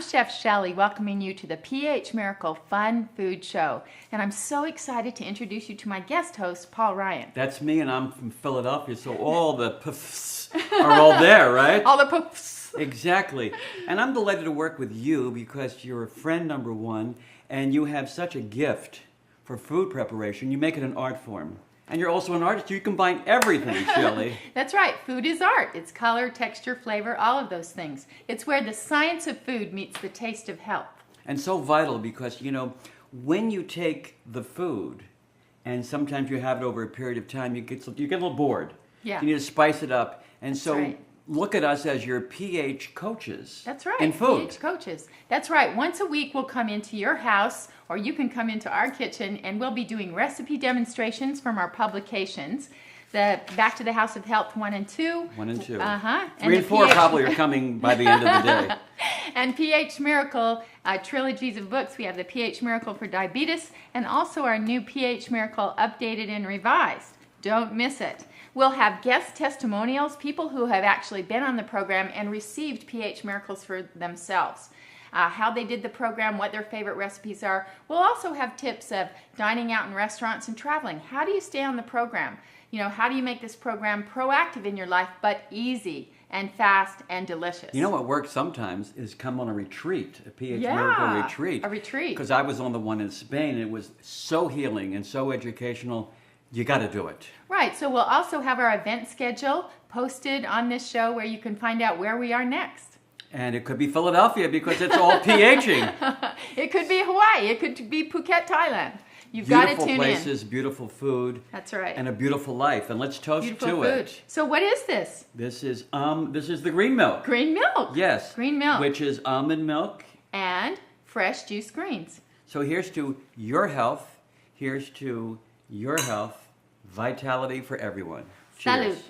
I'm Chef Shelley, welcoming you to the PH Miracle Fun Food Show. And I'm so excited to introduce you to my guest host, Paul Ryan. That's me, and I'm from Philadelphia, so all the puffs are all there, right? All the puffs. Exactly. And I'm delighted to work with you because you're a friend, number one, and you have such a gift for food preparation. You make it an art form. And you're also an artist. You combine everything, Shelley. That's right. Food is art. It's color, texture, flavor, all of those things. It's where the science of food meets the taste of health. And so vital because, you know, when you take the food and sometimes you have it over a period of time, you get a little bored. Yeah. You need to spice it up. And so right. Look at us as your PH coaches. That's right. In food. PH coaches. That's right. Once a week we'll come into your house or you can come into our kitchen and we'll be doing recipe demonstrations from our publications. The Back to the House of Health 1 and 2. 1 and 2. 3 and 4 probably are coming by the end of the day. And PH Miracle trilogies of books. We have the PH Miracle for Diabetes and also our new PH Miracle Updated and Revised. Don't miss it. We'll have guest testimonials, people who have actually been on the program and received PH Miracles for themselves. How they did the program, what their favorite recipes are. We'll also have tips of dining out in restaurants and traveling. How do you stay on the program? You know, how do you make this program proactive in your life, but easy and fast and delicious? You know what works sometimes is come on a retreat, a PH Miracle retreat. A retreat. Because I was on the one in Spain, and it was so healing and so educational. You got to do it. Right. So we'll also have our event schedule posted on this show where you can find out where we are next. And it could be Philadelphia because it's all PHing. It could be Hawaii. It could be Phuket, Thailand. You've got to tune Beautiful places, beautiful food. That's right. And a beautiful life. And let's toast Beautiful to food. it. So what is this? This is the green milk. Green milk. Yes. Green milk. Which is almond milk. And fresh juice greens. So here's to your health. Here's to your health. Vitality for everyone. Cheers. Salud.